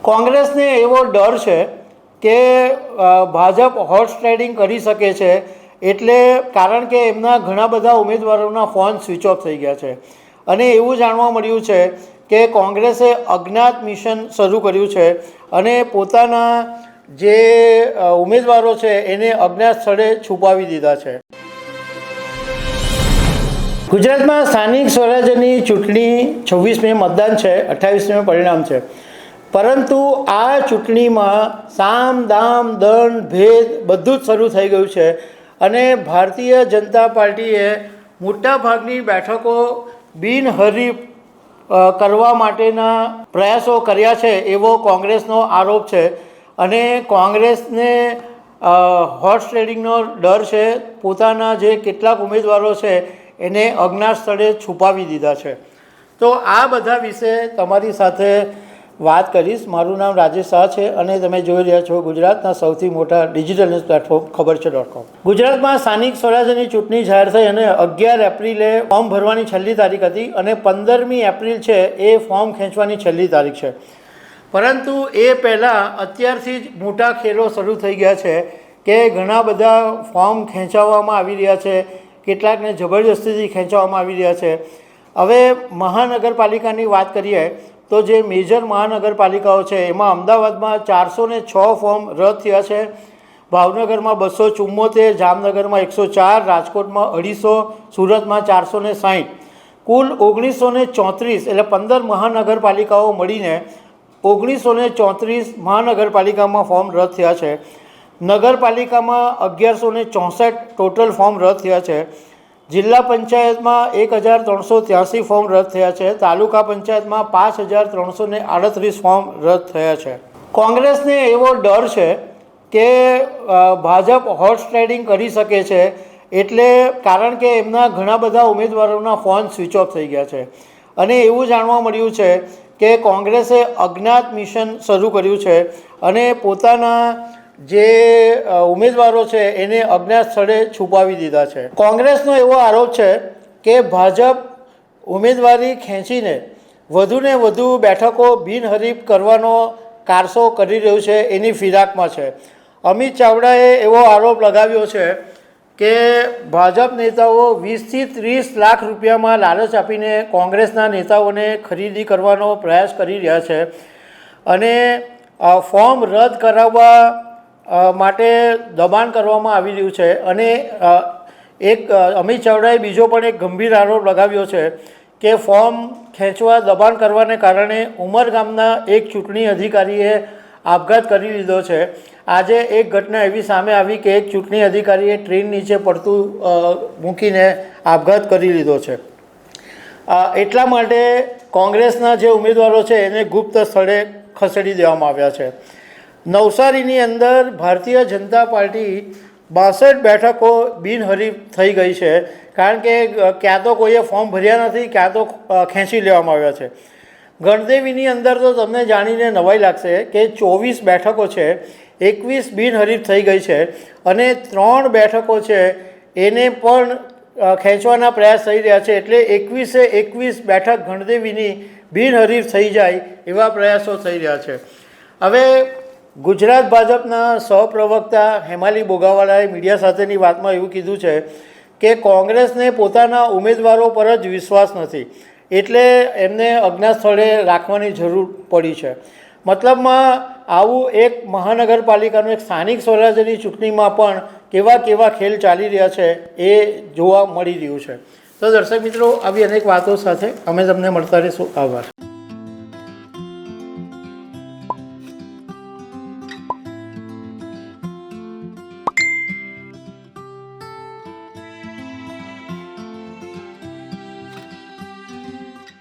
કોંગ્રેસને એવો ડર છે કે ભાજપ હોર્સ ટ્રેડિંગ કરી શકે છે, એટલે કારણ કે એમના ઘણા બધા ઉમેદવારોના ફોન સ્વિચ ઓફ થઈ ગયા છે અને એવું જાણવા મળ્યું છે કે કોંગ્રેસે અજ્ઞાત મિશન શરૂ કર્યું છે અને પોતાના જે ઉમેદવારો છે એને અજ્ઞાત સ્થળે છુપાવી દીધા છે. ગુજરાતમાં સ્થાનિક સ્વરાજ્યની ચૂંટણી 26 મે મતદાન છે, 28 મે પરિણામ છે, પરંતુ આ ચૂંટણીમાં સામ દામ દંડ ભેદ બધું જ શરૂ થઈ ગયું છે અને ભારતીય જનતા પાર્ટીએ મોટાભાગની બેઠકો બિનહરીફ કરવા માટેના પ્રયાસો કર્યા છે એવો કોંગ્રેસનો આરોપ છે અને કોંગ્રેસને હોર્સ ટ્રેડિંગનો ડર છે. પોતાના જે કેટલાક ઉમેદવારો છે એને અજ્ઞાત સ્થળે છુપાવી દીધા છે. તો આ બધા વિશે તમારી સાથે વાત કરીશ. મારું નામ રાજેશ શાહ છે અને તમે જોઈ રહ્યા છો ગુજરાતના સૌથી મોટા ડિજિટલ ન્યૂઝ પ્લેટફોર્મ ખબરછે.com. ગુજરાતમાં સ્થાનિક સ્વરાજ્યની ચૂંટણી જાહેર થઈ અને 11 એપ્રિલે ફોર્મ ભરવાની છેલ્લી તારીખ હતી અને 15મી એપ્રિલ છે એ ફોર્મ ખેંચવાની છેલ્લી તારીખ છે. પરંતુ એ પહેલાં અત્યારથી જ મોટા ખેલો શરૂ થઈ ગયા છે કે ઘણા બધા ફોર્મ ખેંચાવવામાં આવી રહ્યા છે, કેટલાકને જબરજસ્તીથી ખેંચવામાં આવી રહ્યા છે. હવે મહાનગરપાલિકાની વાત કરીએ તો જે મેજર મહાનગરપાલિકાઓ છે એમાં અમદાવાદમાં 406 ફોર્મ રદ થયા છે, ભાવનગરમાં 274, જામનગરમાં 104, રાજકોટમાં 250, સુરતમાં 460, કુલ 1934 એટલે 15 મહાનગરપાલિકાઓ મળીને 1934 મહાનગરપાલિકામાં ફોર્મ રદ થયા છે. નગરપાલિકામાં 1164 ટોટલ ફોર્મ રદ થયા છે. જિલ્લા પંચાયતમાં 1383 ફોર્મ રદ થયા છે. તાલુકા પંચાયતમાં 5338 ફોર્મ રદ થયા છે. કોંગ્રેસને એવો ડર છે કે ભાજપ હોર્સ ટ્રેડિંગ કરી શકે છે, એટલે કારણ કે એમના ઘણા બધા ઉમેદવારોના ફોન સ્વિચ ઓફ થઈ ગયા છે અને એવું જાણવા મળ્યું છે કે કોંગ્રેસે અજ્ઞાત મિશન શરૂ કર્યું છે અને પોતાના જે ઉમેદવારો છે એને અજ્ઞાત સ્થળે છુપાવી દીધા છે. કોંગ્રેસનો એવો આરોપ છે કે ભાજપ ઉમેદવારી ખેંચીને વધુને વધુ બેઠકો બિનહરીફ કરવાનો કારસો કરી રહ્યું છે એની ફિરાકમાં છે. અમિત ચાવડાએ એવો આરોપ લગાવ્યો છે કે ભાજપ નેતાઓ 20થી 30 લાખ રૂપિયામાં લાલચ આપીને કોંગ્રેસના નેતાઓને ખરીદી કરવાનો પ્રયાસ કરી રહ્યા છે અને ફોર્મ રદ કરાવવા માટે દબાણ કરવામાં આવી રહ્યું છે. અને એક અમિત ચાવડાએ બીજો પણ એક ગંભીર આરોપ લગાવ્યો છે કે ફોર્મ ખેંચવા દબાણ કરવાને કારણે ઉમરગામના એક ચૂંટણી અધિકારીએ આપઘાત કરી લીધો છે. આજે એક ઘટના એવી સામે આવી કે એક ચૂંટણી અધિકારીએ ટ્રેન નીચે પડતું મૂકીને આપઘાત કરી લીધો છે. એટલા માટે કોંગ્રેસના જે ઉમેદવારો છે એને ગુપ્ત સ્થળે ખસેડી દેવામાં આવ્યા છે. નવસારીની અંદર ભારતીય જનતા પાર્ટી 62 બેઠકો બિનહરીફ થઈ ગઈ છે, કારણ કે ક્યાં તો કોઈએ ફોર્મ ભર્યા નથી, ક્યાં તો ખેંચી લેવામાં આવ્યા છે. ગણદેવીની અંદર તો તમને જાણીને નવાઈ લાગશે કે 24 બેઠકો છે, 21 બિનહરીફ થઈ ગઈ છે અને 3 બેઠકો છે એને પણ ખેંચવાના પ્રયાસ થઈ રહ્યા છે. એટલે 21 બેઠક ગણદેવીની બિનહરીફ થઈ જાય એવા પ્રયાસો થઈ રહ્યા છે. હવે ગુજરાત ભાજપના સહપ્રવક્તા હેમાલી બોગાવાલાએ મીડિયા સાથેની વાતમાં એવું કીધું છે કે કોંગ્રેસને પોતાના ઉમેદવારો પર જ વિશ્વાસ નથી, એટલે એમને અજ્ઞાત સ્થળે રાખવાની જરૂર પડી છે. મતલબમાં આવું એક મહાનગરપાલિકાનું એક સ્થાનિક સ્વરાજ્યની ચૂંટણીમાં પણ કેવા ખેલ ચાલી રહ્યા છે એ જોવા મળી રહ્યું છે. તો દર્શક મિત્રો, આવી અનેક વાતો સાથે અમે તમને મળતા રહીશું. આભાર.